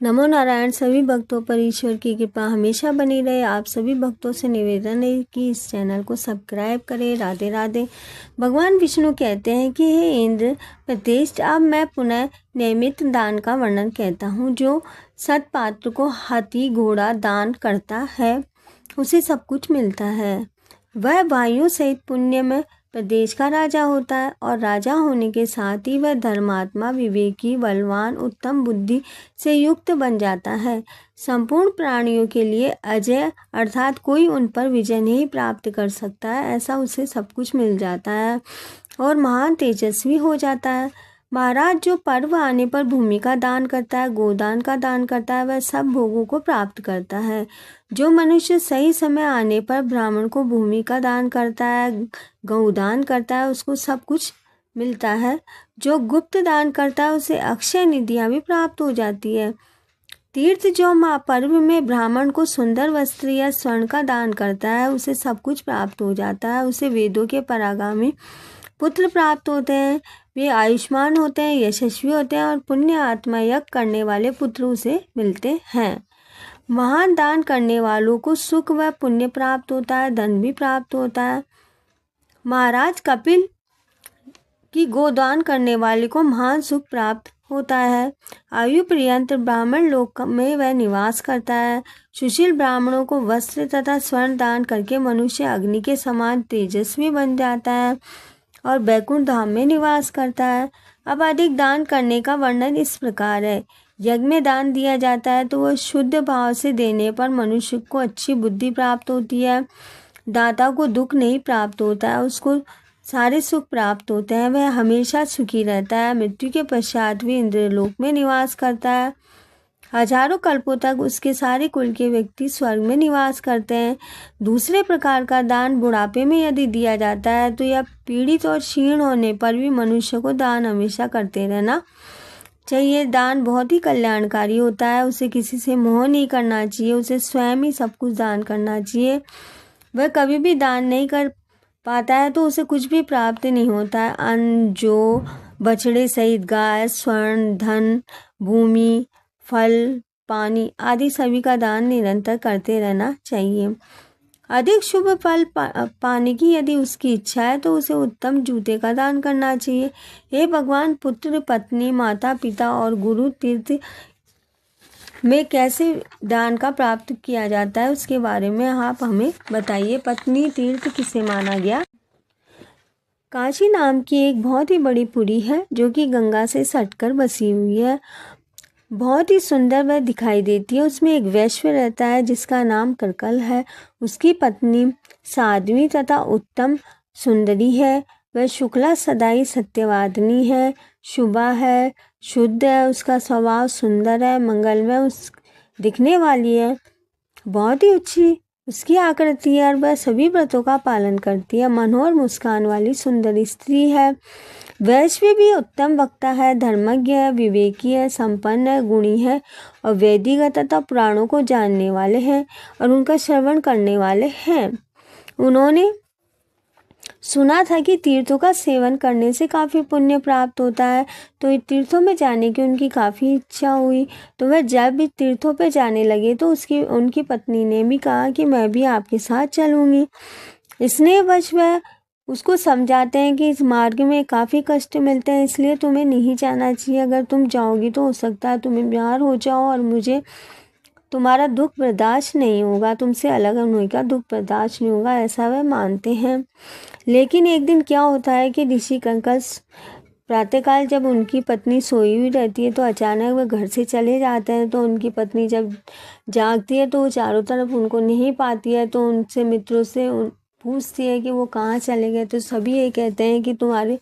नमो नारायण। सभी भक्तों पर ईश्वर की कृपा हमेशा बनी रहे। आप सभी भक्तों से निवेदन है कि इस चैनल को सब्सक्राइब करें। राधे राधे। भगवान विष्णु कहते हैं कि हे इंद्र प्रतिष्ठ, अब मैं पुनः नियमित दान का वर्णन कहता हूँ। जो सत्पात्र को हाथी घोड़ा दान करता है उसे सब कुछ मिलता है। वह वायु सहित पुण्य में प्रदेश का राजा होता है और राजा होने के साथ ही वह धर्मात्मा, विवेकी, बलवान, उत्तम बुद्धि से युक्त बन जाता है। संपूर्ण प्राणियों के लिए अजय अर्थात कोई उन पर विजय नहीं प्राप्त कर सकता है, ऐसा उसे सब कुछ मिल जाता है और महान तेजस्वी हो जाता है। महाराज, जो पर्व आने पर भूमि का दान करता है, गोदान का दान करता है, वह सब भोगों को प्राप्त करता है। जो मनुष्य सही समय आने पर ब्राह्मण को भूमि का दान करता है, गौदान करता है, उसको सब कुछ मिलता है। जो गुप्त दान करता है उसे अक्षय निधियां भी प्राप्त हो जाती है। तीर्थ, जो महापर्व में ब्राह्मण को सुंदर वस्त्र या स्वर्ण का दान करता है उसे सब कुछ प्राप्त हो जाता है। उसे वेदों के परागामी पुत्र प्राप्त होते हैं। वे आयुष्मान होते हैं, यशस्वी होते हैं और पुण्य आत्मा यज्ञ करने वाले पुत्र उसे मिलते हैं। महान दान करने वालों को सुख व पुण्य प्राप्त होता है, धन भी प्राप्त होता है। महाराज, कपिल की गोदान करने वाले को महान सुख प्राप्त होता है। आयु पर्यंत ब्राह्मण लोक में वह निवास करता है। सुशील ब्राह्मणों को वस्त्र तथा स्वर्ण दान करके मनुष्य अग्नि के समान तेजस्वी बन जाता है और बैकुंठ धाम में निवास करता है। अब अधिक दान करने का वर्णन इस प्रकार है। यज्ञ में दान दिया जाता है तो वह शुद्ध भाव से देने पर मनुष्य को अच्छी बुद्धि प्राप्त होती है। दाता को दुख नहीं प्राप्त होता है, उसको सारे सुख प्राप्त होते हैं। वह हमेशा सुखी रहता है। मृत्यु के पश्चात भी इंद्रलोक में निवास करता है। हजारों कल्पों तक उसके सारे कुल के व्यक्ति स्वर्ग में निवास करते हैं। दूसरे प्रकार का दान बुढ़ापे में यदि दिया जाता है तो यह पीड़ित और क्षीण होने पर भी मनुष्य को दान हमेशा करते रहना चाहिए। दान बहुत ही कल्याणकारी होता है। उसे किसी से मोह नहीं करना चाहिए, उसे स्वयं ही सब कुछ दान करना चाहिए। वह कभी भी दान नहीं कर पाता है तो उसे कुछ भी प्राप्त नहीं होता है। अन्न, जो बछड़े सहित गाय, स्वर्ण, धन, भूमि, फल, पानी आदि सभी का दान निरंतर करते रहना चाहिए। अधिक शुभ फल पाने की यदि उसकी इच्छा है तो उसे उत्तम जूते का दान करना चाहिए। हे भगवान, पुत्र, पत्नी, माता पिता और गुरु तीर्थ में कैसे दान का प्राप्त किया जाता है उसके बारे में आप हमें बताइए। पत्नी तीर्थ किसे माना गया? काशी नाम की एक बहुत ही बड़ी पुरी है जो कि गंगा से सटकर बसी हुई है। बहुत ही सुंदर वह दिखाई देती है। उसमें एक वैश्य रहता है जिसका नाम करकल है। उसकी पत्नी साध्वी तथा उत्तम सुंदरी है। वह शुक्ला सदाई सत्यवादिनी है, शुभा है, शुद्ध है, उसका स्वभाव सुंदर है, मंगलमय उस दिखने वाली है, बहुत ही अच्छी उसकी आकृति है और वह सभी व्रतों का पालन करती है। मनोहर मुस्कान वाली सुंदर स्त्री है। वैश्य भी उत्तम वक्ता है, धर्मज्ञ है, विवेकी है, संपन्न है, गुणी है और वैदिक तथा पुराणों को जानने वाले हैं और उनका श्रवण करने वाले हैं। उन्होंने सुना था कि तीर्थों का सेवन करने से काफ़ी पुण्य प्राप्त होता है, तो तीर्थों में जाने की उनकी काफ़ी इच्छा हुई। तो वह जब भी तीर्थों पे जाने लगे तो उनकी पत्नी ने भी कहा कि मैं भी आपके साथ चलूँगी। स्नेहवश वह उसको समझाते हैं कि इस मार्ग में काफ़ी कष्ट मिलते हैं, इसलिए तुम्हें नहीं जाना चाहिए। अगर तुम जाओगी तो हो सकता है तुम्हें बीमार हो जाओ और मुझे तुम्हारा दुख बर्दाश्त नहीं होगा, तुमसे अलग होने का दुख बर्दाश्त नहीं होगा, ऐसा वह मानते हैं। लेकिन एक दिन क्या होता है कि ऋषि कंकल प्रातःकाल जब उनकी पत्नी सोई हुई रहती है तो अचानक वह घर से चले जाते हैं। तो उनकी पत्नी जब जागती है तो वो चारों तरफ उनको नहीं पाती है, तो उनसे मित्रों से पूछती है कि वो कहाँ चले गए। तो सभी ये कहते हैं कि तुम्हारे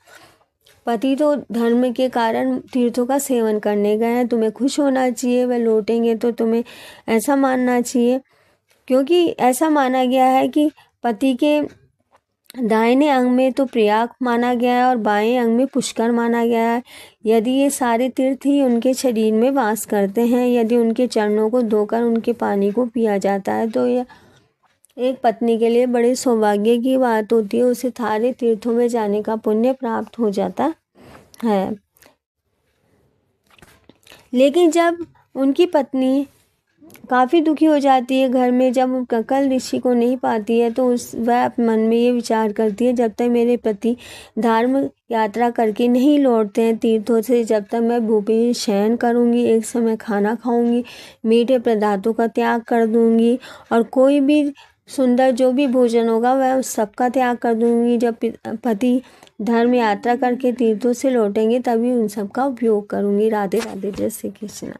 पति तो धर्म के कारण तीर्थों का सेवन करने गए हैं, तुम्हें खुश होना चाहिए, वह लौटेंगे तो तुम्हें ऐसा मानना चाहिए, क्योंकि ऐसा माना गया है कि पति के दाहिने अंग में तो प्रयाग माना गया है और बाएं अंग में पुष्कर माना गया है। यदि ये सारे तीर्थ ही उनके शरीर में वास करते हैं, यदि उनके चरणों को धोकर उनके पानी को पिया जाता है तो यह एक पत्नी के लिए बड़े सौभाग्य की बात होती है। उसे सारे तीर्थों में जाने का पुण्य प्राप्त हो जाता है। लेकिन जब उनकी पत्नी काफ़ी दुखी हो जाती है घर में जब ककल ऋषि को नहीं पाती है, तो वह मन में ये विचार करती है, जब तक मेरे पति धर्म यात्रा करके नहीं लौटते हैं तीर्थों से, जब तक मैं भूमि शयन करूंगी, एक समय खाना खाऊंगी, मीठे पदार्थों का त्याग कर दूंगी और कोई भी सुंदर जो भी भोजन होगा वह उस सबका त्याग कर दूंगी। जब पति धर्म यात्रा करके तीर्थों से लौटेंगे तभी उन सब का उपयोग करूंगी। राधे राधे। जय श्री कृष्ण।